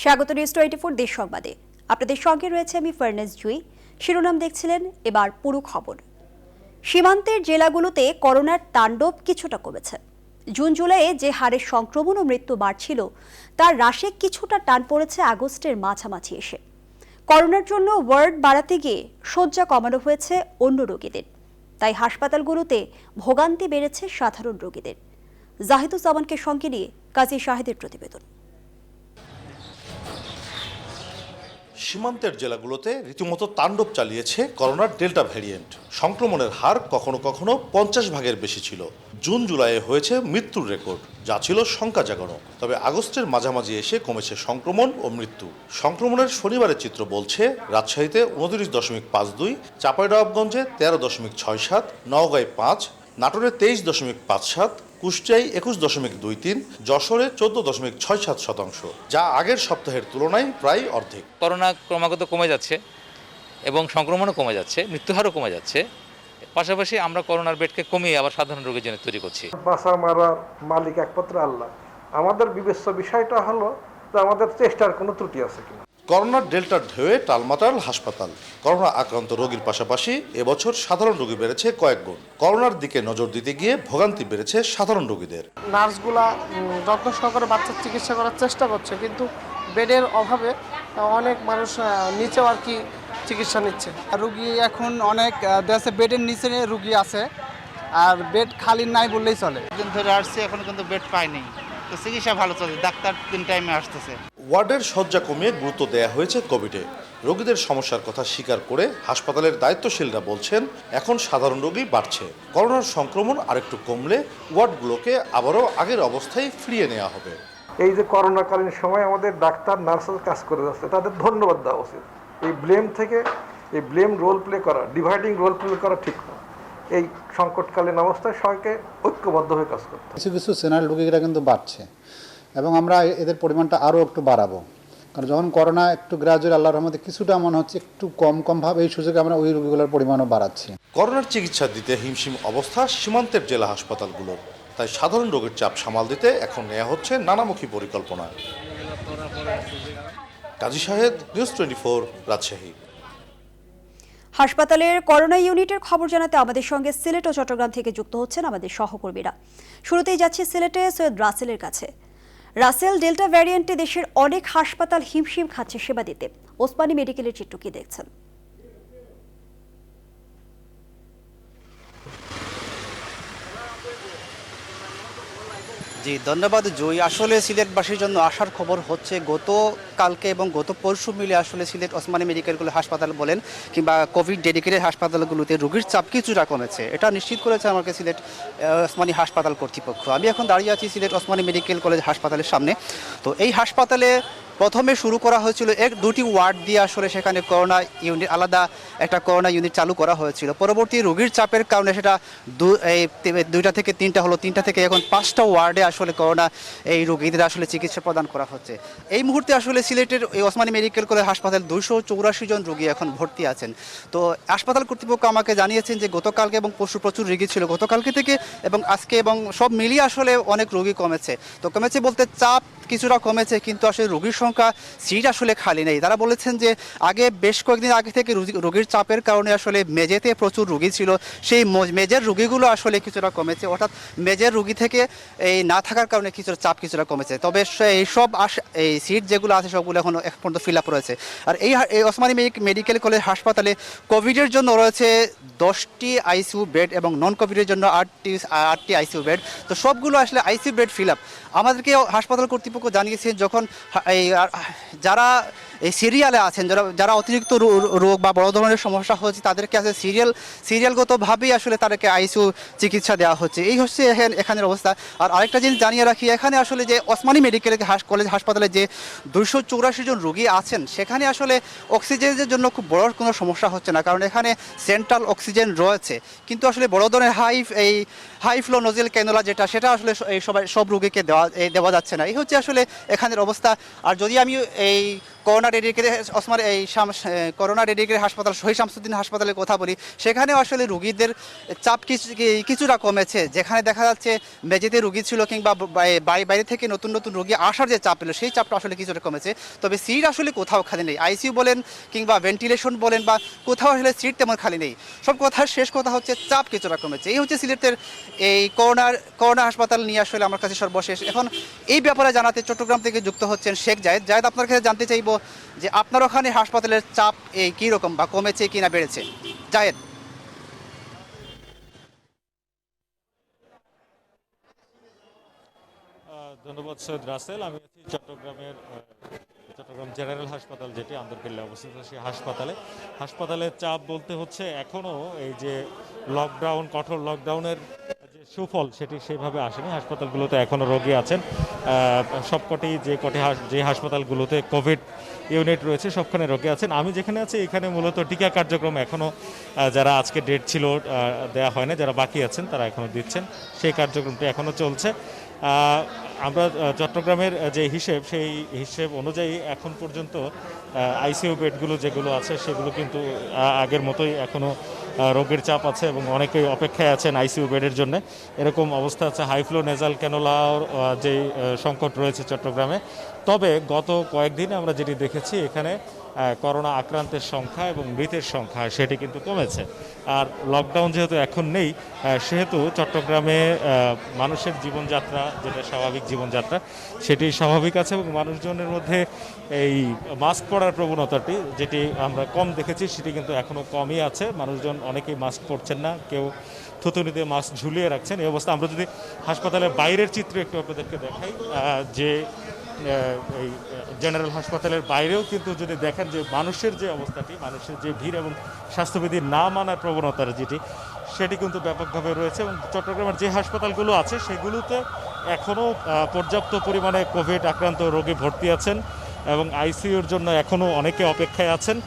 স্বাগত নিউজ 24 দেশ সংবাদে। আপনাদের সঙ্গে রয়েছে আমি ফারনেস জুই। শিরোনাম দেখছিলেন, এবার পুরো খবর। সীমান্তের জেলাগুলোতে করোনার তাণ্ডব কিছুটা কমেছে। জুন জুলাইয়ে যে হারে সংক্রমণ ও মৃত্যু বাড়ছিল তার হ্রাসে কিছুটা টান পড়েছে আগস্টের মাঝামাঝি এসে। করোনার জন্য ওয়ার্ড বাড়াতে গিয়ে শয্যা কমানো হয়েছে অন্য রোগীদের, তাই হাসপাতালগুলোতে ভোগান্তি বেড়েছে সাধারণ রোগীদের। জাহিদুজ্জামানকে সঙ্গে নিয়ে কাজী শাহেদের প্রতিবেদন। সীমান্তের জেলাগুলোতে রীতিমতো তাণ্ডব চালিয়েছে করোনার ডেল্টা ভ্যারিয়েন্ট। সংক্রমণের হার কখনো কখনো 50 ভাগের বেশি ছিল। জুন জুলাইয়ে হয়েছে মৃত্যুর রেকর্ড, যা ছিল শঙ্কা জাগানো। তবে আগস্টের মাঝামাঝি এসে কমেছে সংক্রমণ ও মৃত্যু। সংক্রমণের শনিবারের চিত্র বলছে রাজশাহীতে 29.52, চাঁপাইনবাবগঞ্জে 13.67, নওগাঁয় 5, নাটোরে 23.57, কুষ্টিয়ায় 21.23, যশোরে 14.67%, যা আগের সপ্তাহের তুলনায় প্রায় অর্ধেক। করোনা ক্রমাগত কমে যাচ্ছে এবং সংক্রমণও কমে যাচ্ছে, মৃত্যুহারও কমে যাচ্ছে। পাশাপাশি আমরা করোনার বেডকে কমিয়ে আবার সাধারণ রোগীর জন্য তৈরি করছি। বাসা মারার মালিক একমাত্র আল্লাহ। আমাদের বিবেচ্য বিষয়টা হলো যে আমাদের চেষ্টার কোনো ত্রুটি আছে কিনা। করোনার ডেল্টার ঢেউয়ে টালমাটাল হাসপাতাল। করোনা আক্রান্ত রোগীর পাশাপাশি এবছর সাধারণ রোগী বেড়েছে কয়েক গুণ। করোনার দিকে নজর দিতে গিয়ে ভোগান্তি বেড়েছে সাধারণ রোগীদের। নার্সগুলা যত্ন সহকারে বাচ্চার চিকিৎসা করার চেষ্টা করছে, কিন্তু বেডের অভাবে অনেক মানুষ নিচেও আর কি চিকিৎসা নিচ্ছে। রুগী এখন অনেক দেশে বেডের নিচে রুগী আছে, আর বেড খালি নাই বললেই চলে। দিন ধরে আসছে, এখন কিন্তু বেড পাইনি, তো চিকিৎসা ভালো চলছে, ডাক্তার 3 টাইমে আসতেছে। ওয়ার্ডের শয্যা কমিয়ে গুরুত্ব দেয়া হয়েছে কোভিডে। রোগীদের সমস্যার কথা স্বীকার করে হাসপাতালের দায়িত্বশীলরা বলছেন এখন সাধারণ রোগী বাড়ছে। করোনার সংক্রমণ আরেকটু কমলে ওয়ার্ডগুলোকে আবারও আগের অবস্থায় ফিরিয়ে নেওয়া হবে। এই যে করোনাকালীন সময় আমাদের ডাক্তার নার্সের কাজ করে যাচ্ছে, তাদের ধন্যবাদ দেওয়া উচিত। এই ব্লেম রোল প্লে করা, ডিভাইডিং রোল প্লে করা ঠিক না। এই সংকটকালীন অবস্থায় সবাইকে ঐক্যবদ্ধ হয়ে কাজ করতে হবে। কিছু কিছু জেনারেল রোগীরা কিন্তু বাড়ছে এবং আমরা এদের পরিমাণটা আরও একটু বাড়াবো, কারণ যখন করোনা একটু গ্রাজুয়াল আল্লাহর রহমতে কিছুটা মনে হচ্ছে একটু কম ভাবে, এই সুযোগে আমরা ওই রোগীগুলোর পরিমাণও বাড়াচ্ছি। করোনার চিকিৎসা দিতে হিমশিম অবস্থা সীমান্তের জেলা হাসপাতালগুলোর, তাই সাধারণ রোগীর চাপ সামাল দিতে এখন নেওয়া হচ্ছে নানামুখী পরিকল্পনা। কাজী শাহেদ, নিউজ 24, রাজশাহী। হাসপাতালের করোনা ইউনিটের খবর জানাতে আমাদের সঙ্গে সিলেট ও চট্টগ্রাম থেকে যুক্ত হচ্ছেন আমাদের সহকর্মীরা। শুরুতেই যাচ্ছি সিলেটে সৈয়দ রাসেলের কাছে। রাসেল, ডেল্টা ভ্যারিয়েন্টে দেশের অনেক হাসপাতাল হিমশিম খাচ্ছে সেবা দিতে। ওসমানী মেডিকেলের চিত্র কি দেখছেন? জি ধন্যবাদ জয়। আসলে সিলেটবাসীর জন্য আসার খবর হচ্ছে গতকালকে এবং গত পরশু মিলে আসলে সিলেট ওসমানী মেডিকেল কলেজ হাসপাতাল বলেন কিংবা কোভিড ডেডিকেটেড হাসপাতালগুলোতে রোগীর চাপ কিছুটা কমেছে, এটা নিশ্চিত করেছে আমাকে সিলেট ওসমানী হাসপাতাল কর্তৃপক্ষ। আমি এখন দাঁড়িয়ে আছি সিলেট ওসমানী মেডিকেল কলেজ হাসপাতালের সামনে। তো এই হাসপাতালে প্রথমে শুরু করা হয়েছিল 1-2টি ওয়ার্ড দিয়ে, আসলে সেখানে করোনা ইউনিট, আলাদা একটা করোনা ইউনিট চালু করা হয়েছিল। পরবর্তী রোগীর চাপের কারণে সেটা 2টা থেকে 3টা হলো, 3টা থেকে এখন 5টা ওয়ার্ডে আসলে করোনা এই রোগীদের আসলে চিকিৎসা প্রদান করা হচ্ছে। এই মুহূর্তে আসলে সিলেটের এই ওসমানী মেডিকেল কলেজ হাসপাতাল 284 জন রোগী এখন ভর্তি আছেন। তো হাসপাতাল কর্তৃপক্ষ আমাকে জানিয়েছেন যে গতকালকে এবং পরশু প্রচুর রোগী ছিল, গতকালকে থেকে এবং আজকে এবং সব মিলিয়ে আসলে অনেক রোগী কমেছে। তো কমেছে বলতে চাপ কিছুটা কমেছে, কিন্তু আসলে রোগীর সংখ্যা, সিট আসলে খালি নেই। তারা বলেছেন যে আগে বেশ কয়েকদিন আগে থেকে রোগীর চাপের কারণে আসলে মেঝেতে প্রচুর রোগী ছিল, সেই মেঝের রোগীগুলো আসলে কিছুটা কমেছে, অর্থাৎ মেঝের রোগী থেকে এই না থাকার কারণে কিছুটা চাপ কিছুটা কমেছে। তবে এই সব এই সিট যেগুলো আছে সবগুলো এখন এক পর্যন্ত ফিল আপ রয়েছে। আর এই ওসমানী মেডিকেল কলেজ হাসপাতালে কোভিডের জন্য রয়েছে 10টি আইসিইউ বেড এবং নন কোভিডের জন্য 8টি আইসিইউ বেড। তো সবগুলো আসলে আইসিইউ বেড ফিল আপ। আমাদেরকে হাসপাতাল কর্তৃপক্ষ জানিয়েছেন যখন যারা এই সিরিয়ালে আছেন, যারা অতিরিক্ত রোগ বা বড় ধরনের সমস্যা হচ্ছে তাদেরকে আসলে সিরিয়ালগতভাবেই আসলে তাদেরকে আইসিইউ চিকিৎসা দেওয়া হচ্ছে। এই হচ্ছে এখানের অবস্থা। আর আরেকটা জিনিস জানিয়ে রাখি, এখানে আসলে যে ওসমানী মেডিকেল কলেজ হাসপাতালে যে 284 জন রোগী আছেন, সেখানে আসলে অক্সিজেনের জন্য খুব বড় কোনো সমস্যা হচ্ছে না, কারণ এখানে সেন্ট্রাল অক্সিজেন রয়েছে। কিন্তু আসলে বড় ধরনের হাই ফ্লো নজেল ক্যানুলা সেটা আসলে সব রোগীকে দেওয়া যাচ্ছে না। এই হচ্ছে আসলে এখানের অবস্থা। আর যদি আমি এই করোনা ডেডিকেটেড করোনা ডেডিকেটেড হাসপাতাল শহীদ শামসুদ্দিন হাসপাতালের কথা বলি, সেখানেও আসলে রুগীদের চাপ কিছুটা কমেছে। যেখানে দেখা যাচ্ছে মেঝেতে রুগী ছিল কিংবা বাইরে থেকে নতুন নতুন রুগী আসার যে চাপ এলো, সেই চাপটা আসলে কিছুটা কমেছে। তবে সিট আসলে কোথাও খালি নেই, আইসিইউ বলেন কিংবা ভেন্টিলেশন বলেন বা কোথাও আসলে সিট তেমন খালি নেই। সব কথার শেষ কথা হচ্ছে চাপ কিছুটা কমেছে। এই হচ্ছে সিলেটের এই করোনা হাসপাতাল নিয়ে আসলে আমার কাছে সর্বশেষ। এখন এই ব্যাপারে জানাতে চট্টগ্রাম থেকে যুক্ত হচ্ছেন শেখ জায়েদ। আপনার কাছে জানতে চাইবো যে আপনার ওখানে হাসপাতালের চাপ এই কীরকম বা কমেছে কিনা বেড়েছে? জায়েদ। ধন্যবাদ সৈয়দ রাসেল। আমি আছি চট্টগ্রাম জেনারেল হাসপাতাল, যেটি আন্দরকিল্লা অবস্থিত, সেই হাসপাতালের চাপ বলতে হচ্ছে এখনও এই যে লকডাউন, কঠোর লকডাউনের যে সুফল সেটি সেভাবে আসেনি। হাসপাতালগুলোতে এখনও রোগী আছেন। সবকটি যে হাসপাতালগুলোতে কোভিড ইউনিট রয়েছে সবখানে রোগী আছেন। আমি যেখানে আছি এখানে মূলত টিকা কার্যক্রম এখনও যারা আজকে ডেট ছিল দেওয়া হয় না, যারা বাকি আছেন তারা এখনও দিচ্ছেন, সেই কার্যক্রমটি এখনও চলছে। আমরা চট্টগ্রামের যে হিসেব, সেই হিসেব অনুযায়ী এখন পর্যন্ত আইসিইউ বেডগুলো যেগুলো আছে সেগুলো কিন্তু আগের মতোই এখনও রোগীর চাপ আছে এবং অনেকেই অপেক্ষায় আছেন আইসিইউ বেডের জন্য। এরকম অবস্থা আছে। হাইফ্লো নেজাল ক্যানোলার যে সংকট রয়েছে চট্টগ্রামে। তবে গত কয়েকদিনে আমরা যেটি দেখেছি, এখানে করোনা আক্রান্তের সংখ্যা এবং মৃতের সংখ্যা সেটি কিন্তু কমেছে। আর লকডাউন যেহেতু এখন নেই, সেহেতু চট্টগ্রামে মানুষের জীবনযাত্রা, যেটা স্বাভাবিক জীবনযাত্রা, সেটি স্বাভাবিক আছে এবং মানুষজনের মধ্যে এই মাস্ক পরার প্রবণতাটি, যেটি আমরা কম দেখেছি, সেটি কিন্তু এখনও কমই আছে। মানুষজন অনেকেই মাস্ক পরছেন না, কেউ থুতুনিতে মাস্ক ঝুলিয়ে রাখছেন। এই অবস্থা আমরা যদি হাসপাতালের বাইরের চিত্র একটু আপনাদেরকে দেখাই, যে এই জেনারেল হাসপাতালের বাইরেও কিন্তু যদি দেখেন যে মানুষের যে অবস্থাটি, মানুষের যে ভিড় এবং স্বাস্থ্যবিধি না মানার প্রবণতার সেটি কিন্তু ব্যাপকভাবে রয়েছে। এবং চট্টগ্রামের যে হাসপাতালগুলো আছে সেগুলোতে এখনও পর্যাপ্ত পরিমাণে কোভিড আক্রান্ত রোগী ভর্তি আছেন এবং আইসিইউর জন্য এখনও অনেকে অপেক্ষায় আছেন।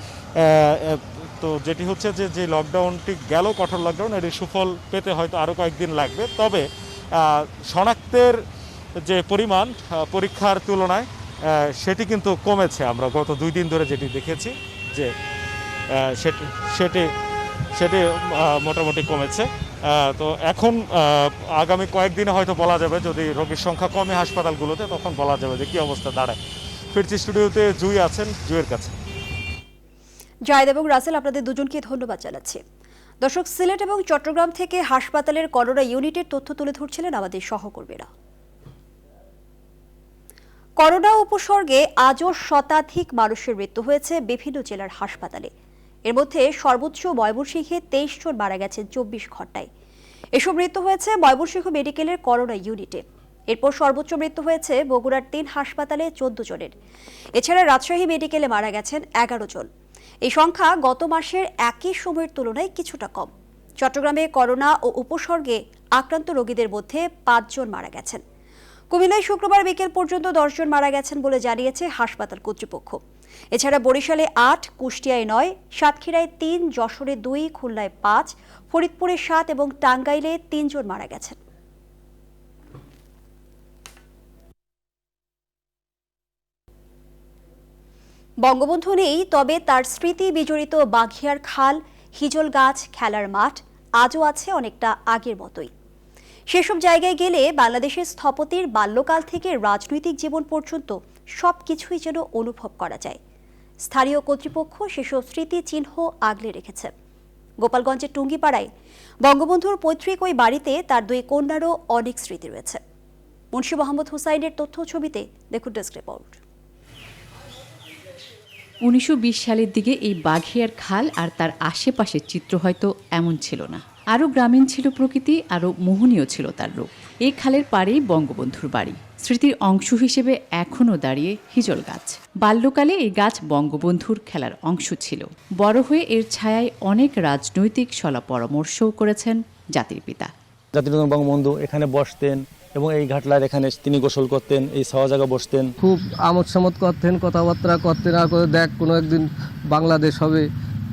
তো যেটি হচ্ছে যে লকডাউনটি গেল, কঠোর লকডাউন, এটি সুফল পেতে হয়তো আরও কয়েকদিন লাগবে। তবে শনাক্তের যে পরিমাণ পরীক্ষার তুলনায় সেটি কিন্তু কমেছে। আমরা গত 2 দিন ধরে যেটি দেখেছি যে সেটি মোটামুটি কমেছে। তো এখন আগামী কয়েকদিনে হয়তো বলা যাবে, যদি রোগীর সংখ্যা কমে হাসপাতালগুলোতে, তখন বলা যাবে যে কী অবস্থা দাঁড়ায়। ফিরছি স্টুডিওতে, জুই আছেন, জুইয়ের কাছে। জায়েদ এবং রাসেল, আপনাদের দুজনকে ধন্যবাদ জানাচ্ছি। দর্শক, সিলেট এবং চট্টগ্রাম থেকে হাসপাতালের করোনা ইউনিটের তথ্য তুলে ধরছিলেন আমাদের সহকর্মীরা। করোনা উপসর্গে আজও শতাধিক মানুষের মৃত্যু হয়েছে বিভিন্ন জেলার হাসপাতালে। এর মধ্যে সর্বোচ্চ ময়মনসিংহে 23 জন মারা গেছেন 24 ঘন্টায়। এসব মৃত্যু হয়েছে ময়মনসিংহ মেডিকেলের করোনা ইউনিটে। এরপর সর্বোচ্চ মৃত্যু হয়েছে বগুড়ার 3 হাসপাতালে 14 জনের। এছাড়া রাজশাহী মেডিকেলে মারা গেছেন 11 জন। এই সংখ্যা গত মাসের একই সময়ের তুলনায় কিছুটা কম। চট্টগ্রামে করোনা ও উপসর্গে আক্রান্ত রোগীদের মধ্যে 5 জন মারা গেছেন। কুমিল্লায় শুক্রবার বিকেল পর্যন্ত 10 জন মারা গেছেন বলে জানিয়েছে হাসপাতাল কর্তৃপক্ষ। এছাড়া বরিশালে 8, কুষ্টিয়ায় 9, সাতক্ষীরায় 3, যশোরে 2, খুলনায় 5, ফরিদপুরে 7 এবং টাঙ্গাইলে 3 জন মারা গেছেন। বঙ্গবন্ধু নেই, তবে তার স্মৃতি বিজড়িত বাঘিয়ার খাল, হিজল গাছ, খেলার মাঠ আজও আছে অনেকটা আগের মতোই। সেসব জায়গায় গেলে বাংলাদেশের স্থপতির বাল্যকাল থেকে রাজনৈতিক জীবন পর্যন্ত সবকিছুই যেন অনুভব করা যায়। স্থানীয় কর্তৃপক্ষ সেসব স্মৃতি চিহ্ন আগলে রেখেছে। গোপালগঞ্জের টুঙ্গিপাড়ায় বঙ্গবন্ধুর পৈতৃক ওই বাড়িতে তার 2 কন্যারও অনেক স্মৃতি রয়েছে। মুন্সি মোহাম্মদ হুসাইনের তথ্য ছবিতে দেখুন ডেস্ক রিপোর্ট। 1920 সালের দিকে এই বাঘিয়ার খাল আর তার আশেপাশের চিত্র হয়তো এমন ছিল না। আরও গ্রামীণ ছিল প্রকৃতি, আরও মোহনীয় ছিল তার রূপ। এই খালের পাড়েই বঙ্গবন্ধুর বাড়ি। স্মৃতির অংশ হিসেবে এখনও দাঁড়িয়ে হিজল গাছ। বাল্যকালে এই গাছ বঙ্গবন্ধুর খেলার অংশ ছিল। বড় হয়ে এর ছায়ায় অনেক রাজনৈতিক সলা পরামর্শও করেছেন জাতির পিতা। জাতির পিতা বঙ্গবন্ধু এখানে বসতেন এবং এই ঘাটলার এখানে তিনি গোসল করতেন, এই ছাওয়া জায়গা বসতেন। খুব আমোদ সামোদ করতেন, কথাবার্তা করতেন। আর করে দেখ কোনো একদিন বাংলাদেশ হবে,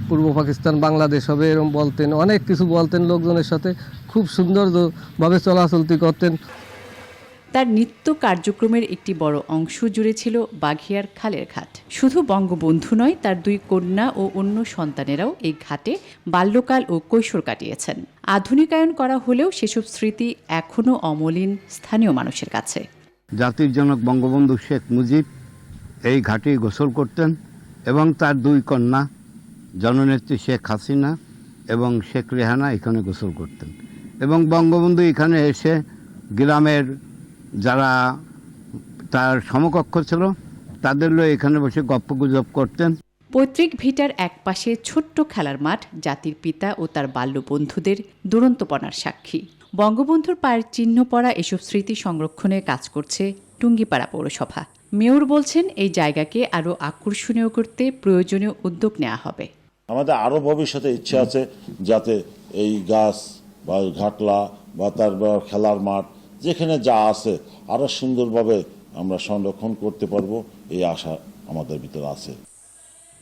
পূর্ব পাকিস্তান বাংলাদেশ হবে, এরকম বলতেন। অনেক কিছু বলতেন, লোকজনের সাথে খুব সুন্দরভাবে চলাচলতি করতেন। তার নিত্য কার্যক্রমের একটি বড় অংশ জুড়ে ছিল বাঘিয়ার খালের ঘাট। শুধু বঙ্গবন্ধু নয়, তার 2 কন্যা ও অন্য সন্তানেরাও এই ঘাটে বাল্যকাল ও কৈশোর কাটিয়েছেন। আধুনিকায়ন করা হলেও সেসব স্মৃতি এখনও অমলিন স্থানীয় মানুষের কাছে। জাতির জনক বঙ্গবন্ধু শেখ মুজিব এই ঘাটে গোসল করতেন এবং তার 2 কন্যা জননেত্রী শেখ হাসিনা এবং শেখ রেহানা এখানে গোসল করতেন এবং বঙ্গবন্ধু এখানে এসে গ্রামের যারা তার সমকক্ষ ছিল তাদের লয়ে এখানে বসে গপ্পগুজব করতেন। পৈতৃক ভিটার একপাশে ছোট্ট খেলার মাঠ জাতির পিতা ও তার বাল্যবন্ধুদের দুরন্তপনার সাক্ষী। বঙ্গবন্ধুর পায়ের চিহ্ন পড়া এসব স্মৃতি সংরক্ষণে কাজ করছে টুঙ্গিপাড়া পৌরসভা। মেয়র বলছেন, এই জায়গাকে আরও আকর্ষণীয় করতে প্রয়োজনীয় উদ্যোগ নেওয়া হবে। আমাদের আরও ভবিষ্যতে ইচ্ছা আছে যাতে এই গাছ বা ঘাটলা বা তার খেলার মাঠ যেখানে যা আছে আরও সুন্দরভাবে আমরা সংরক্ষণ করতে পারবো, এই আশা আমাদের ভিতরে আছে।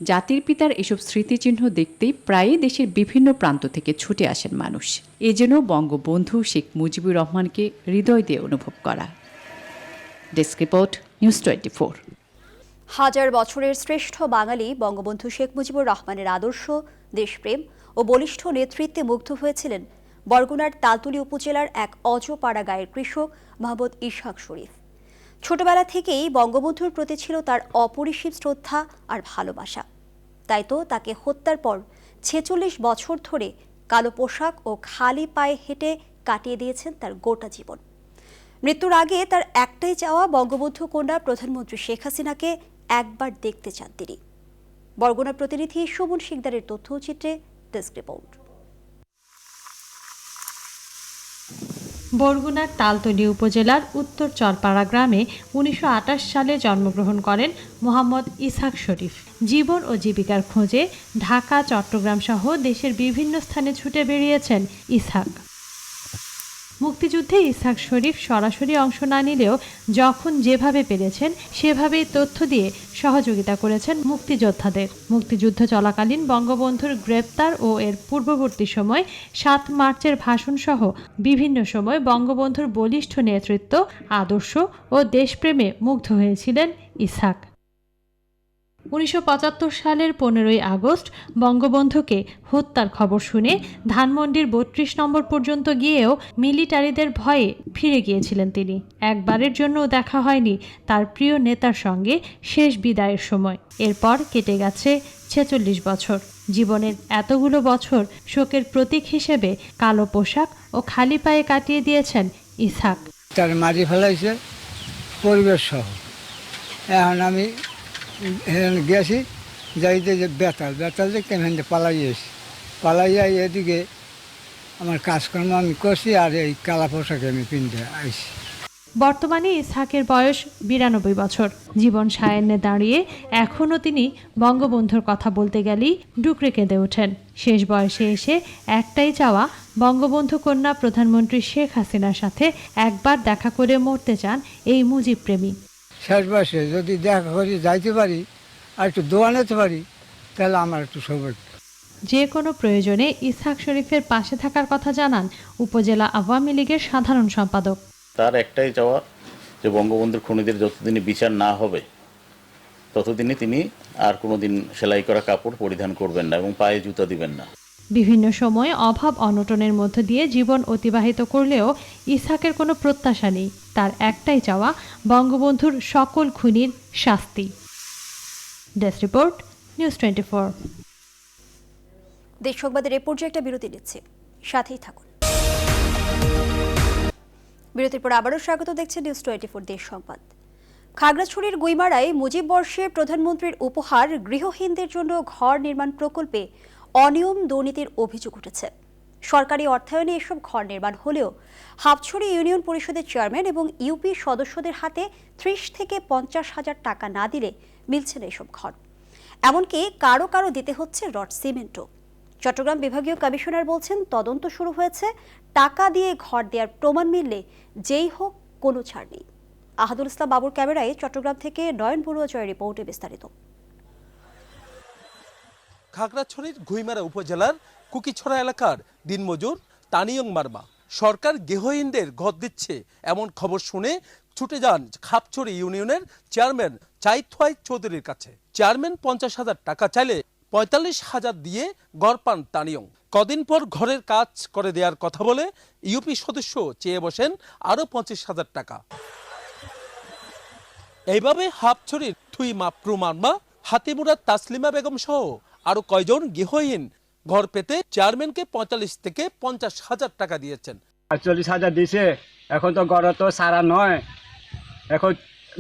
জাতির পিতার এসব স্মৃতিচিহ্ন দেখতেই প্রায়ই দেশের বিভিন্ন প্রান্ত থেকে ছুটে আসেন মানুষ। এ যেন বঙ্গবন্ধু শেখ মুজিবুর রহমানকে হৃদয় দিয়ে অনুভব করা। Desk report, news 24। হাজার বছরের শ্রেষ্ঠ বাঙালি বঙ্গবন্ধু শেখ মুজিবুর রহমানের আদর্শ, দেশপ্রেম ও বলিষ্ঠ নেতৃত্বে মুগ্ধ হয়েছিলেন বরগুনার তালতলী উপজেলার এক অজপাড়া গাঁয়ের কৃষক মোহাম্মদ ইসহাক শরীফ। ছোটবেলা থেকেই বঙ্গবন্ধুর প্রতি ছিল তার অপরিসীম শ্রদ্ধা আর ভালোবাসা। তাই তো তাকে হত্যার পর 46 বছর ধরে কালো পোশাক ও খালি পায়ে হেঁটে কাটিয়ে দিয়েছেন তার গোটা জীবন। মৃত্যুর আগে তার একটাই চাওয়া, বঙ্গবন্ধু কন্যা প্রধানমন্ত্রী শেখ হাসিনাকে একবার দেখতে চান তিনি। বরগুনার প্রতিনিধি সুমন শিকদারের তথ্যচিত্রে ডেস্ক রিপোর্ট। বরগুনার তালতলী উপজেলার উত্তর চরপাড়া গ্রামে 1928 সালে জন্মগ্রহণ করেন মোহাম্মদ ইসহাক শরীফ। জীবন ও জীবিকার খোঁজে ঢাকা, চট্টগ্রাম সহ দেশের বিভিন্ন স্থানে ছুটে বেরিয়েছেন ইসহাক। মুক্তিযুদ্ধে ইসহাক শরীফ সরাসরি অংশ না নিলেও যখন যেভাবে পেরেছেন সেভাবেই তথ্য দিয়ে সহযোগিতা করেছেন মুক্তিযোদ্ধাদের। মুক্তিযুদ্ধ চলাকালীন বঙ্গবন্ধুর গ্রেপ্তার ও এর পূর্ববর্তী সময় 7 মার্চের ভাষণ সহ বিভিন্ন সময় বঙ্গবন্ধুর বলিষ্ঠ নেতৃত্ব, আদর্শ ও দেশপ্রেমে মুগ্ধ হয়েছিলেন ইসহাক। 1975 সালের 15ই আগস্ট বঙ্গবন্ধুকে হত্যার খবর শুনে ধানমন্ডির 32 নম্বর পর্যন্ত গিয়েও মিলিটারিদের ভয়ে ফিরে গিয়েছিলেন তিনি। একবারের জন্য দেখা হয়নি তার প্রিয় নেতার সঙ্গে শেষ বিদায়ের সময়। এরপর কেটে গেছে 46 বছর। জীবনের এতগুলো বছর শোকের প্রতীক হিসেবে কালো পোশাক ও খালি পায়ে কাটিয়ে দিয়েছেন ইসহাক। তার মারি ফেলাইছে পরিবেশ সহ। এখন আমি গেছি যাইতে যে বেতাল দেখতে আমি পালাইয়া এদিকে আমার কাজকর্ম আমি করছি আর এই কালা পোশাকে আমি পিনতে আইছি। বর্তমানে ইসহাকের বয়স 92 বছর। জীবন সায়ান্নে দাঁড়িয়ে এখনও তিনি বঙ্গবন্ধুর কথা বলতে গেলেই ডুকরে কেঁদে ওঠেন। শেষ বয়সে এসে একটাই চাওয়া, বঙ্গবন্ধু কন্যা প্রধানমন্ত্রী শেখ হাসিনার সাথে একবার দেখা করে মরতে চান এই মুজিব প্রেমী। শেষ বয়সে যদি দেখা করি যাইতে পারি আর একটু দোয়া নিতে পারি তাহলে আমার একটু সৌভাগ্য। যে কোনো প্রয়োজনে ইসহাক শরীফের পাশে থাকার কথা জানান উপজেলা আওয়ামী লীগের সাধারণ সম্পাদক। তার একটাই চাওয়া যে বঙ্গবন্ধুর খুনিদের যতদিনই বিচার না হবে ততদিনই তিনি আর কোনোদিন সেলাই করা কাপড় পরিধান করবেন না এবং পায়ে জুতা দিবেন না। বিভিন্ন সময় অভাব অনটনের মধ্য দিয়ে জীবন অতিবাহিত করলেও ইসহাকের কোনো প্রত্যাশা নেই। তার একটাই চাওয়া, বঙ্গবন্ধুর সকল খুনির শাস্তি। Desk report, news 24। দেশ সংবাদের এ পর্যায়ে একটা বিরতি নিচ্ছে, সাথেই থাকুন। বিরতির পর আবারও স্বাগত, দেখছেন নিউজ 24 দেশ সংবাদ। খাগড়াছড়ির গুইমারায় মুজিব বর্ষে প্রধানমন্ত্রীর উপহার গৃহহীনদের জন্য ঘর নির্মাণ প্রকল্পে অনিয়ম দুর্নীতির অভিযোগ উঠেছে। সরকারি অর্থায়নে এসব ঘর নির্মাণ হলেও হাফছড়ি ইউনিয়ন পরিষদের চেয়ারম্যান এবং ইউপি সদস্যদের হাতে 30 থেকে 50 হাজার টাকা না দিলে মিলছে না এসব ঘর। এমনকি কারো কারো দিতে হচ্ছে রড সিমেন্টও। চট্টগ্রাম বিভাগীয় কমিশনার বলছেন, তদন্ত শুরু হয়েছে, টাকা দিয়ে ঘর দেওয়ার প্রমাণ মিললে যেই হোক কোনো ছাড় নেই। আহাদুল ইসলাম বাবুর ক্যামেরায় চট্টগ্রাম থেকে নয়ন বড়ুয়া জয়ের রিপোর্টে বিস্তারিত। খাগড়াছড়ির গুইমারা উপজেলার কুকিছড়া এলাকার দিনমজুর তানিয়ং মারমা সরকার গৃহহীনদের ঘর দিচ্ছে এমন খবর শুনে ছুটে যান খাপছড়ি ইউনিয়নের চেয়ারম্যান চাইথোয়াই চৌধুরীর কাছে। চেয়ারম্যান 50,000 টাকা চাইলে 45,000 দিয়ে ঘর পান তানিয়ং। কদিন পর ঘরের কাজ করে দেওয়ার কথা বলে ইউপি সদস্য চেয়ে বসেন আরো 25,000 টাকা। এইভাবে হাপছড়ির থুই মাপ্রু মানমা, হাতিমুরাদ তাসলিমা বেগম সহ আরো কয়জন গৃহহীন ঘর পেতে চেয়ারম্যানকে 45 থেকে 50,000 টাকা দিয়েছেন। 40,000 দিছে, এখন তো ঘর তো সারা নয়, এখন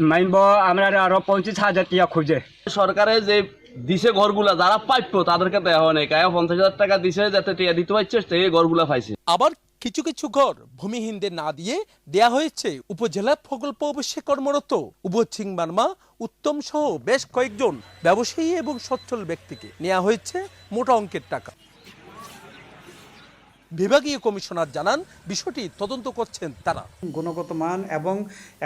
মাইনব আমরা আরো 25,000 টাকা খুঁজে। সরকারে যে দিছে ঘরগুলা যারা প্রাপ্য তাদেরকে দেওয়া নেই, 50,000 টাকা দিছে যাতে টিয়া দিতে পারছে সেই ঘরগুলা পাইছে। আবার কিছু কিছু ঘর ভূমিহীনদের না দিয়ে দেয়া হয়েছে উপজেলা প্রকল্প অবশ্যই কর্মরত উবছিং মানমা, উত্তম সহ বেশ কয়েকজন ব্যবসায়ী এবং সচ্ছল ব্যক্তিকে নেওয়া হয়েছে মোটা অঙ্কের টাকা। বিভাগীয় কমিশনার জানান বিষয়টি তদন্ত করছেন তারা। গুণগত মান এবং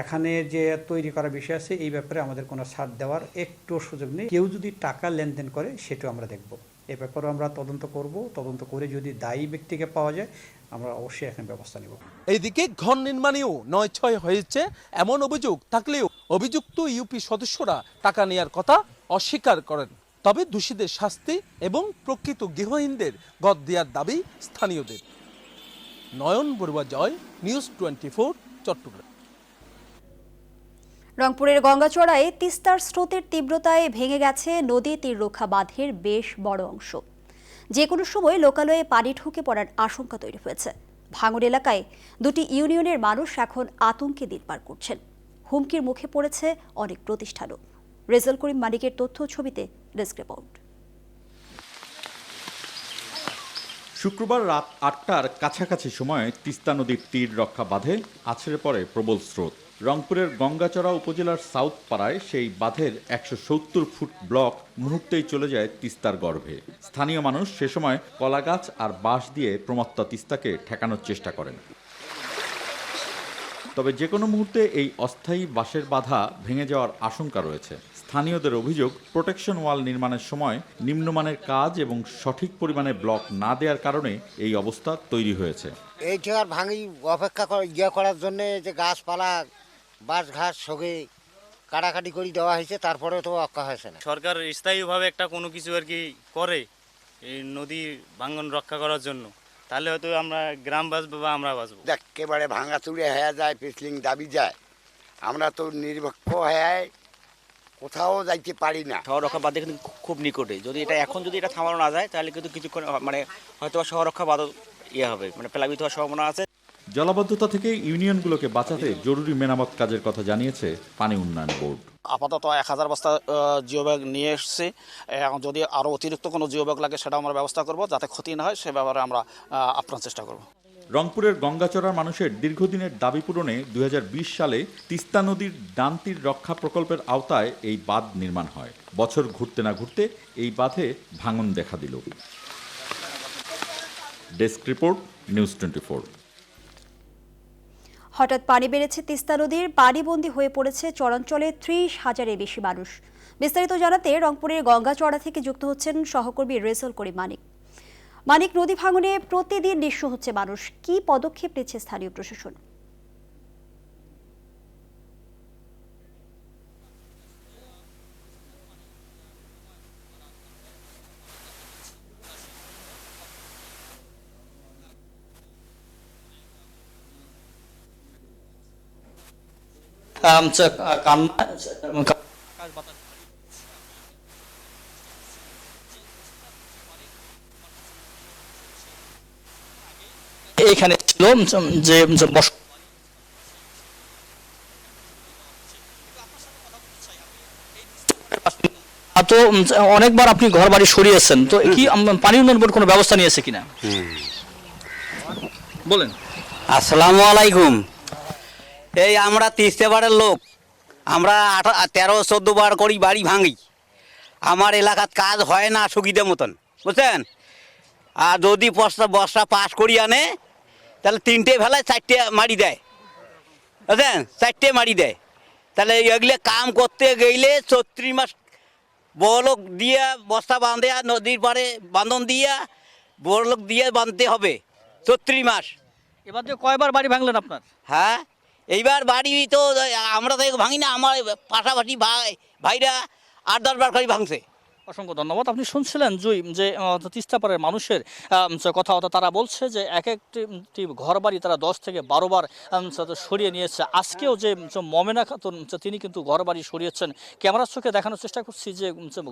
এখানে যে তৈরি করা বিষয় আছে এই ব্যাপারে আমাদের কোনো ছাড় দেওয়ার একটু সুযোগ নেই। কেউ যদি টাকা লেনদেন করে সেটাও আমরা দেখব, এ ব্যাপারে আমরা তদন্ত করব। তদন্ত করে যদি দায়ী ব্যক্তিকে পাওয়া যায় আমরা অবশ্যই এখানে ব্যবস্থা নেব। এইদিকে ঘর নির্মাণেও 9-6 হয়েছে এমন অভিযোগ থাকলেও অভিযুক্ত ইউপি সদস্যরা টাকা নেয়ার কথা অস্বীকার করেন। তবে দোষীদের শাস্তি এবং প্রকৃত গৃহহীনদের ঘর দেওয়ার দাবি স্থানীয়দের। নয়ন বড়ুয়া জয়, নিউজ 24, চট্টগ্রাম। রংপুরের গঙ্গাচড়ায় তিস্তার স্রোতের তীব্রতায় ভেঙে গেছে নদী তীররক্ষা বাঁধের বেশ বড় অংশ। যে কোনো সময় লোকালয়ে পানি ঢুকে পড়ার আশঙ্কা তৈরি হয়েছে। ভাঙড় এলাকায় দুটি ইউনিয়নের মানুষ এখন আতঙ্কে দিন পার করছেন। হুমকির মুখে পড়েছে অনেক প্রতিষ্ঠানও। রেজাল করিম মানিকের তথ্য ছবিতে ডেস্ক রিপোর্ট। শুক্রবার রাত 8টার কাছাকাছি সময়ে তিস্তা নদীর তীর রক্ষা বাঁধে আছড়ে পড়ে প্রবল স্রোত। রংপুরের গঙ্গাচড়া উপজেলার সাউথ পাড়ায় সেই বাঁধের 170 ফুট ব্লক মুহূর্তেই চলে যায় তিস্তার গর্ভে। স্থানীয় মানুষ সে সময় কলাগাছ আর বাঁশ দিয়ে প্রমত্তা তিস্তাকে ঠেকানোর চেষ্টা করেন। তবে যে কোনো মুহূর্তে এই অস্থায়ী বাঁশের বাধা ভেঙে যাওয়ার আশঙ্কা রয়েছে। স্থানীয়দের অভিযোগ, প্রোটেকশন ওয়াল নির্মাণের সময় নিম্নমানের কাজ এবং সঠিক পরিমাণে ব্লক না দেওয়ার কারণে এই অবস্থা তৈরি হয়েছে। এই জায়গার ভাঙি অপেক্ষা করার জন্য যে গাছপালা বাঁশ ঘাস সগে কাটাকাটি করে দেওয়া হয়েছে, তারপরে তো রক্ষা হয়েছে না। সরকার স্থায়ীভাবে একটা কোনো কিছু আর কি করে এই নদী ভাঙন রক্ষা করার জন্য, তাহলে হয়তো আমরা গ্রাম বাঁচবো বা আমরা বাঁচবো। একেবারে ভাঙা চুড়ে হয়ে যায়, পিছলিং দাবি যায়, আমরা তো নিরপেক্ষ হয়ে কোথাও যাইতে পারি না। শহর রক্ষা বাঁধ কিন্তু খুব নিকটে, যদি এটা এখন যদি এটা থামানো না যায় তাহলে কিন্তু কিছুক্ষণ মানে হয়তো শহর রক্ষা বাঁধ হবে, মানে প্লাবিত হওয়ার সম্ভাবনা আছে। জলাবদ্ধতা থেকে ইউনিয়নগুলোকে বাঁচাতে জরুরি মেরামত কাজের কথা জানিয়েছে পানি উন্নয়ন বোর্ড। আপাতত 1000 বস্তা জিও ব্যাগ নিয়ে এসেছি। এখন যদি আরও অতিরিক্ত কোনো জিও ব্যাগ লাগে সেটা আমরা ব্যবস্থা করব, যাতে ক্ষতি না হয় সে ব্যাপারে আমরা আপ্রাণ চেষ্টা করব। রংপুরের গঙ্গাচড়ার মানুষের দীর্ঘদিনের দাবি পূরণে 2020 সালে তিস্তা নদীর ডান তীর রক্ষা প্রকল্পের আওতায় এই বাঁধ নির্মাণ হয়। বছর ঘুরতে না ঘুরতে এই বাঁধে ভাঙন দেখা দিল। Desk report, news 24। হঠাৎ পানি বেড়েছে তিস্তা নদীর, পানিবন্দী হয়ে পড়েছে চরাঞ্চলে 30,000-এর বেশি মানুষ। বিস্তারিত জানাতে রংপুরের গঙ্গাচড়া থেকে যুক্ত হচ্ছেন সহকর্মী রেজাল করিম মানিক। মানিক, নদী ভাঙনে প্রতিদিন নিঃস্ব হচ্ছে মানুষ, কি পদক্ষেপ নিচ্ছে স্থানীয় প্রশাসন? এখানে ছিল যে তো অনেকবার আপনি ঘর বাড়ি সরিয়েছেন, তো কি পানি উন্নয়ন বোর্ড কোনো ব্যবস্থা নিয়েছে কিনা বলেন। আসসালামু আলাইকুম। এই আমরা 30 বারের লোক, আমরা 13-14 বার করি বাড়ি ভাঙি। আমার এলাকার কাজ হয় না সুবিধা মতন, বুঝছেন। আর যদি বস্তা পাস করি আনে তাহলে 3টে ভেলায় 4টে মারি দেয়, বুঝছেন, 4টে মারি দেয়। তাহলে এগুলো কাম করতে গেলে 34 মাস বড়লোক দিয়ে বস্তা বাঁধে, আর নদীর পাড়ে বাঁধন দিয়ে বড়লোক দিয়ে বাঁধতে হবে 34 মাস। এবার যে কয়বার বাড়ি ভাঙলেন আপনার? হ্যাঁ, এইবার বাড়ি তো আমরা তো ভাঙি না, আমার পাশাপাশি ভাইরা 8-10 বার করে ভাঙছে। অসংখ্য ধন্যবাদ। আপনি শুনছিলেন জুই যে তিস্তাপাড়ের মানুষের কথা, তারা বলছে যে এক একটি ঘরবাড়ি তারা 10 থেকে 12 বার সরিয়ে নিয়েছে। আজকেও যে মমেনা খাতুন তিনি কিন্তু ঘরবাড়ি সরিয়েছেন। ক্যামেরার চোখে দেখানোর চেষ্টা করছি যে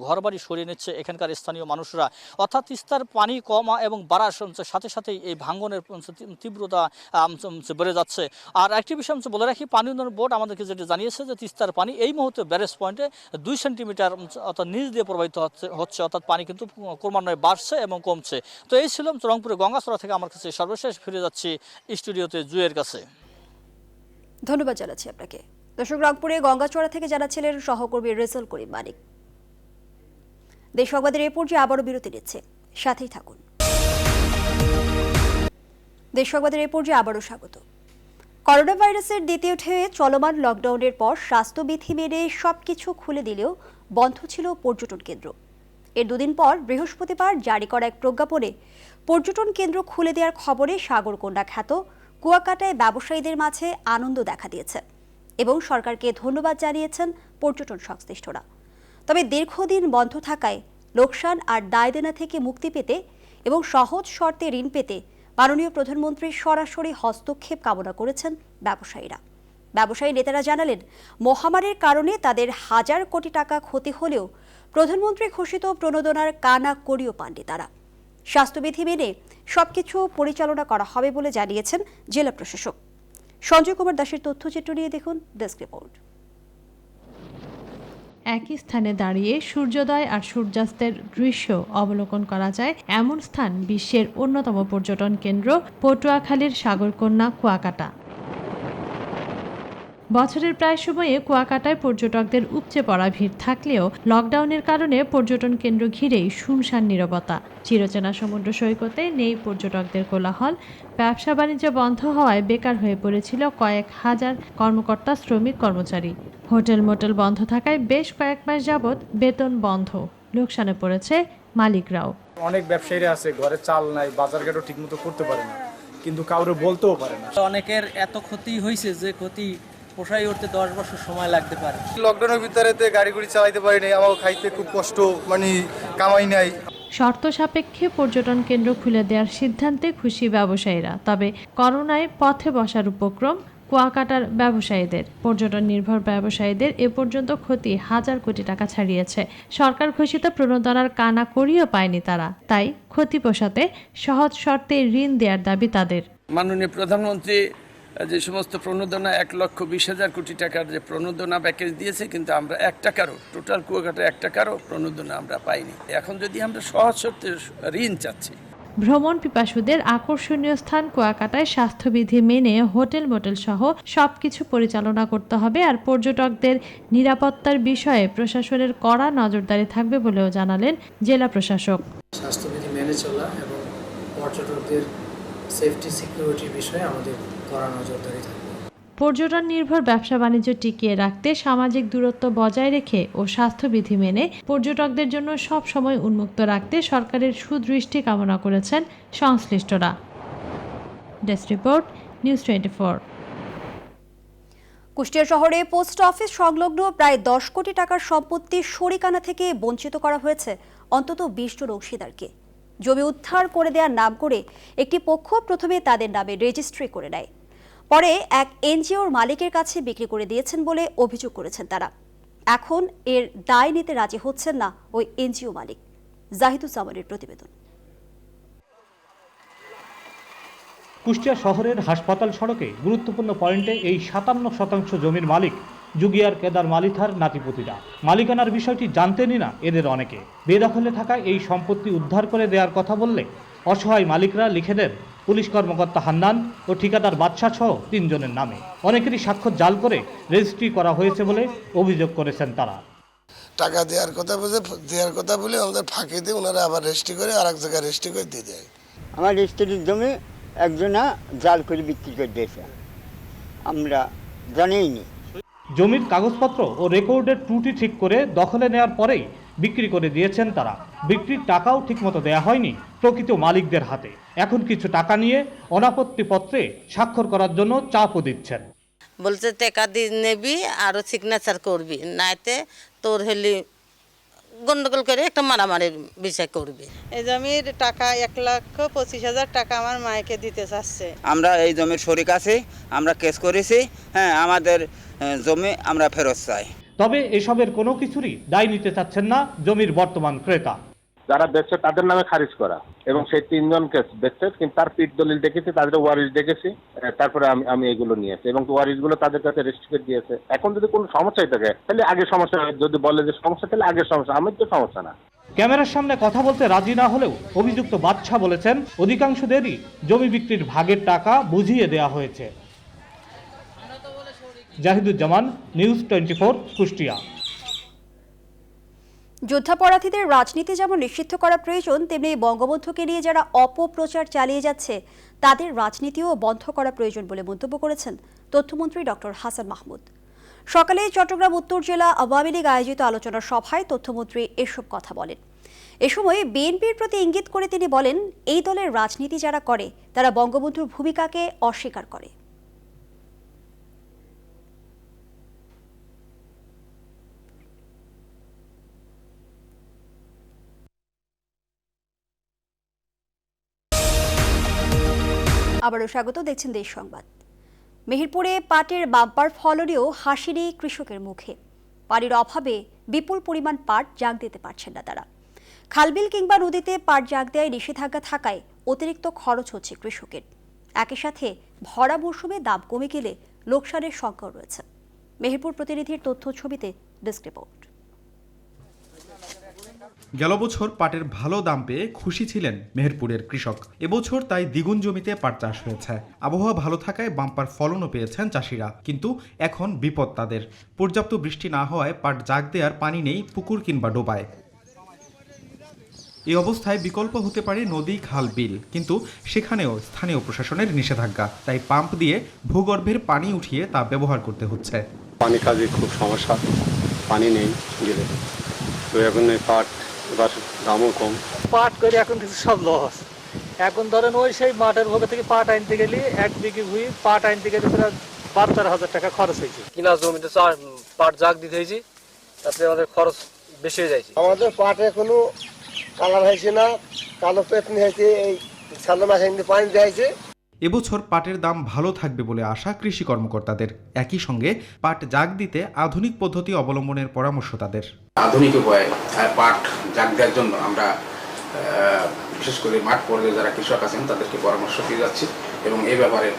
ঘরবাড়ি সরিয়ে নিচ্ছে এখানকার স্থানীয় মানুষরা। অর্থাৎ তিস্তার পানি কমা এবং বাড়ার সাথে সাথেই এই ভাঙনের তীব্রতা বেড়ে যাচ্ছে। আর একটি বিষয় বলে রাখি, পানি উন্নয়ন বোর্ড আমাদেরকে যেটা জানিয়েছে যে তিস্তার পানি এই মুহূর্তে ব্যারেজ পয়েন্টে 2 সেন্টিমিটার অর্থাৎ নিচ দিয়ে প্রবাহিত হচ্ছে, অর্থাৎ পানি কিন্তু ক্রমান্বয়ে বাড়ছে এবং কমছে। তো এই ছিল রংপুরে গঙ্গাচড়া থেকে আমার কাছে সর্বশেষ। ফিরে যাচ্ছি স্টুডিওতে জুয়ের কাছে। ধন্যবাদ জানাচ্ছি আপনাকে। দর্শক, রংপুরে গঙ্গাচড়া থেকে জানাচ্ছিলেন সহকর্মী রেজাল করিম মানিক। দেশ সংবাদের এই পর্যায়ে আবারও বিরতি নিচ্ছে, সাথেই থাকুন। দেশ সংবাদের এই পর্যায়ে আবারও স্বাগত। করোনা ভাইরাসের দ্বিতীয় ঢেউয়ে চলমান লকডাউনের পর স্বাস্থ্যবিধি মেনে সবকিছু খুলে দিলেও বন্ধ ছিল পর্যটন কেন্দ্র। এর 2 দিন পর বৃহস্পতিবার জারি করা এক প্রজ্ঞাপনে পর্যটন কেন্দ্র খুলে দেওয়ার খবরে সাগরকন্যা খ্যাত কুয়াকাটায় ব্যবসায়ীদের মাঝে আনন্দ দেখা দিয়েছে এবং সরকারকে ধন্যবাদ জানিয়েছেন পর্যটন সংশ্লিষ্টরা। তবে দীর্ঘদিন বন্ধ থাকায় লোকসান আর দায় দেনা থেকে মুক্তি পেতে এবং সহজ শর্তে ঋণ পেতে মাননীয় প্রধানমন্ত্রীর সরাসরি হস্তক্ষেপ কামনা করেছেন ব্যবসায়ীরা। ব্যবসায়ী নেতারা জানালেন, মহামারীর কারণে তাদের হাজার কোটি টাকা ক্ষতি হলেও প্রধানমন্ত্রী ঘোষিত প্রণোদনার কানা করিও পাননি তারা। স্বাস্থ্যবিধি মেনে সবকিছু পরিচালনা করা হবে বলে জানিয়েছেন জেলা প্রশাসক। সঞ্জয় কুমার দাসের তথ্যচিত্র নিয়ে দেখুন ডেস্ক রিপোর্ট। একই স্থানে দাঁড়িয়ে সূর্যোদয় আর সূর্যাস্তের দৃশ্য অবলোকন করা যায় এমন স্থান বিশ্বের অন্যতম পর্যটন কেন্দ্র পটুয়াখালীর সাগরকন্যা কুয়াকাটা। বছরের প্রায় সময়ে কুয়াকাটায় পর্যটকদের উপচে পড়া ভিড় থাকলেও লকডাউনের কারণে পর্যটন কেন্দ্র ঘিরেই শুনশান নীরবতা। চিরচেনা সমুদ্র সৈকতে নেই পর্যটকদের কোলাহল। ব্যবসা বাণিজ্য বন্ধ হওয়ায় বেকার হয়ে পড়েছিল কয়েক হাজার কর্মকর্তা, শ্রমিক, কর্মচারী। হোটেল মোটেল বন্ধ থাকায় বেশ কয়েক মাস যাবৎ বেতন বন্ধ। লোকসানে পড়েছে মালিকরাও। অনেক ব্যবসায়ীরা আছে ঘরে চাল নাই, বাজারঘাটও ঠিকমতো করতে পারে না, কিন্তু কাউরে বলতেও পারে না। অনেকের এত ক্ষতি হয়েছে যে ক্ষতি পোষাই উঠতে 10 বছর সময় লাগতে পারে। লকডাউনের ভিতরে গাড়ি গুড়ি চালাইতে পারি নাই, আমার খাইতে খুব কষ্ট, মানে কামাই নাই। শর্ত সাপেক্ষে পর্যটন কেন্দ্র খুলে দেওয়ার সিদ্ধান্তে খুশি ব্যবসায়ীরা। তবে করোনায় পথে বসার উপক্রম কুয়াকাটার ব্যবসায়ীদের। পর্যটন নির্ভর ব্যবসায়ীদের এ পর্যন্ত ক্ষতি হাজার কোটি টাকা ছাড়িয়েছে। সরকার ঘোষিত প্রণোদনার কানা করিও পায়নি তারা। তাই ক্ষতি পোষাতে সহজ শর্তে ঋণ দেওয়ার দাবি তাদের। মাননীয় প্রধানমন্ত্রী যে সমস্ত প্রণোদনা 1,20,000 কোটি টাকার যে প্রণোদনা প্যাকেজ দিয়েছে, কিন্তু আমরা 1 টাকারও টোটাল কুয়াকাটা 1 টাকারও প্রণোদনা আমরা পাইনি। এখন যদি আমরা সহজ শর্তে ঋণ চাচ্ছি। ভ্রমণ পিপাসুদের আকর্ষণীয় স্থান কুয়াকাটায় স্বাস্থ্যবিধি মেনে হোটেল মোটেল সহ সবকিছু পরিচালনা করতে হবে। আর পর্যটকদের নিরাপত্তার বিষয়ে প্রশাসনের কড়া নজরদারি থাকবে বলেও জানালেন জেলা প্রশাসক। স্বাস্থ্যবিধি মেনে চলা এবং পর্যটকদের সেফটি সিকিউরিটির বিষয়ে আমাদের কড়া নজরদারি থাকবে। পর্যটন নির্ভর ব্যবসা বাণিজ্য টিকিয়ে রাখতে সামাজিক দূরত্ব বজায় রেখে ও স্বাস্থ্যবিধি মেনে পর্যটকদের জন্য সব সময় উন্মুক্ত রাখতে সরকারের সুদৃষ্টি কামনা করেছেন সংশ্লিষ্টরা। Desk report, news 24। কুষ্টিয়া শহরে পোস্ট অফিস সংলগ্ন প্রায় 10 কোটি টাকার সম্পত্তি শরিকানা থেকে বঞ্চিত করা হয়েছে অন্তত 20 জন অংশীদারকে। জমি উদ্ধার করে দেওয়ার নাম করে একটি পক্ষ প্রথমে তাদের নামে রেজিস্ট্রি করে নেয়, পরে এক এনজিওর মালিকের কাছে বিক্রি করে দিয়েছেন বলে অভিযোগ করেছেন তারা। এখন এর দায় নিতে রাজি হচ্ছেন না ওই এনজিও মালিক। জাহিদুজ্জামানের প্রতিবেদন। কুষ্টিয়া শহরের হাসপাতাল সড়কে গুরুত্বপূর্ণ পয়েন্টে এই 57% জমির মালিক যুগিয়ার কেদার মালিথার নাতিপুতিরা। মালিকানার বিষয়টি জানতেনই না এদের অনেকে। বেদখলে থাকা এই সম্পত্তি উদ্ধার করে দেওয়ার কথা বললে অসহায় মালিকরা লিখে দেন পুলিশ কর্মকর্তা হান্নান ও ঠিকাদার বাদশা সহ 3 জনের নামে। অনেকেরই স্বাক্ষর জাল করে রেজিস্ট্রি করা হয়েছে বলে অভিযোগ করেছেন তারা। টাকা দেওয়ার কথা বলে আমাদের ফাঁকি দিয়ে ওনারা আবার রেজিস্ট্রি করে আর এক জায়গায় রেজিস্ট্রি করে দিয়ে দেয়। আমার রেজিস্ট্রির জমি একজনা জাল করে বিক্রি করে দিয়েছে, আমরা জানিনি। জমির কাগজপত্র ও রেকর্ডের ত্রুটি ঠিক করে দখলে নেওয়ার পরেই বিক্রি করে দিয়েছেন তারা। বিক্রির টাকাও ঠিকমতো দেয়া হয়নি প্রকৃত মালিকদের হাতে। এখন কিছু টাকা নিয়ে অনাপত্তি পত্রে স্বাক্ষর করার জন্য চাপও দিচ্ছেন। বলছে টাকা দিয়ে নেবি আরও সিগনেচার করবি, নাইতে তোর হলি গন্ডগোল করে একটা মারামারির বিষয় করবি। এই জমির টাকা 1,25,000 টাকা আমার মাকে দিতে চাচ্ছে। আমরা এই জমির শরিক আছি, আমরা কেস করেছি, হ্যাঁ আমাদের জমি আমরা ফেরত চাই। তবে এসবের কোনো কিছুরই দায় নিতে চাচ্ছেন না জমির বর্তমান ক্রেতা। যারা বেচছে তাদের নামে খারিজ করা এবং সেই 3 জনকে বেচছে, কিন্তু তার পিঠ দলিল দেখেছি, তাদের ওয়ারিশ দেখেছি, তারপরে আমি এগুলো নিয়েছি এবং ওয়ারিশ গুলো তাদের কাছে রেজিস্ট্রি দিয়েছে। এখন যদি কোনো সমস্যাই থাকে তাহলে আগে সমস্যা, যদি বলে যে সমস্যা তাহলে আগের সমস্যা, আমার তো সমস্যা না। ক্যামেরার সামনে কথা বলতে রাজি না হলেও অভিযুক্ত বাদশা বলেছেন অধিকাংশদেরই জমি বিক্রির ভাগের টাকা বুঝিয়ে দেওয়া হয়েছে। জাহিদুজ্জামান, নিউজ 24, কুষ্টিয়া। যুদ্ধাপরাধীদের রাজনীতি যেমন নিষিদ্ধ করা প্রয়োজন, তেমনি বঙ্গবন্ধুকে নিয়ে যারা অপপ্রচার চালিয়ে যাচ্ছে তাদের রাজনীতিও বন্ধ করা প্রয়োজন বলে মন্তব্য করেছেন তথ্যমন্ত্রী ডক্টর হাসান মাহমুদ। সকালে চট্টগ্রাম উত্তর জেলা আওয়ামী লীগ আয়োজিত আলোচনা সভায় তথ্যমন্ত্রী এসব কথা বলেন। এ সময় বিএনপির প্রতি ইঙ্গিত করে তিনি বলেন, এই দলের রাজনীতি যারা করে তারা বঙ্গবন্ধুর ভূমিকাকে অস্বীকার করে। আবারও স্বাগত, দেখছেন দেশ সংবাদ। মেহেরপুরে পাটের বাম্পার ফলনেও হাসি নেই কৃষকের মুখে। পানির অভাবে বিপুল পরিমাণ পাট জাগ দিতে পারছেন না তারা। খালবিল কিংবা নদীতে পাট জাগ দেওয়ায় নিষেধাজ্ঞা থাকায় অতিরিক্ত খরচ হচ্ছে কৃষকের। একই সাথে ভরা মৌসুমে দাম কমে গেলে লোকসানের শঙ্কাও রয়েছে। মেহেরপুর প্রতিনিধির তথ্য ছবিতে ডেস্ক রিপোর্ট। গেল বছর পাটের ভালো দাম পেয়ে খুশি ছিলেন মেহেরপুরের কৃষক। এবছর তাই দ্বিগুণ জমিতে পাট চাষ হয়েছে। আবহাওয়া ভালো থাকায় বাম্পার ফলনও পেয়েছেন চাষিরা, কিন্তু এখন বিপদ তাদের। পর্যাপ্ত বৃষ্টি না হওয়ায় পাট জাগ দেওয়ার পানি নেই পুকুর কিংবা ডোবায়। এই অবস্থায় বিকল্প হতে পারে নদী, খাল, বিল, কিন্তু সেখানেও স্থানীয় প্রশাসনের নিষেধাজ্ঞা। তাই পাম্প দিয়ে ভূগর্ভের পানি উঠিয়ে তা ব্যবহার করতে হচ্ছে। পানি কাজে খুব সমস্যা, পানি নেই গেলে, তো এখন পাট এবার দামও কম। পাট করে এখন কিছু সব লস। এখন ধরেন ওই সেই মাঠের ভোগে থেকে পাট আনতে গেলে 1 বিঘে ভুঁই পাট আনতে গেলে প্রায় 12-13 টাকা খরচ হয়েছে। কিনা জমিতে পাট জাগ দিতে হয়েছে, তাতে আমাদের খরচ বেশি হয়ে যাচ্ছে। আমাদের পাটে কোনো কালার হয়েছে না, কালো পেতনি হয়েছে, এই সালো মাসে পানি দিয়েছে। এবছর পাটের দাম ভালো থাকবে বলে আশা কৃষি কর্মকর্তাদের। একই সঙ্গে পাট জাগ দিতে আধুনিক পদ্ধতি অবলম্বনের পরামর্শ তাদের। আধুনিক উপায়ে পাট জাগ দেওয়ার জন্য আমরা বিশেষ করে মাঠ পর্যায়ে যারা কৃষক আছেন তাদেরকে পরামর্শ দিয়ে যাচ্ছি এবং এই ব্যাপারে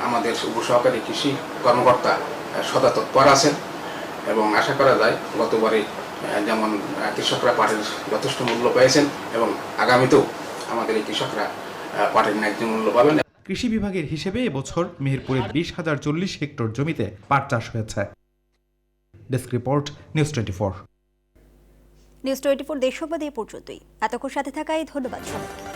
আমাদের উপসহকারী কৃষি কর্মকর্তা সদা তৎপর আছেন এবং আশা করা যায় গতবারে যেমন কৃষকরা পাটের যথেষ্ট মূল্য পেয়েছেন এবং আগামীতেও আমাদের এই কৃষকরা পাটের ন্যায্য মূল্য পাবেন। কৃষি বিভাগের হিসেবে এবছর মেহেরপুরে 20,040 হেক্টর জমিতে পাট চাষ হয়েছে। Desk report, news 24। নিউজ 24 দেশ সংবাদ এই পর্যন্তই। এতক্ষণ সাথে থাকায় ধন্যবাদ সবাইকে।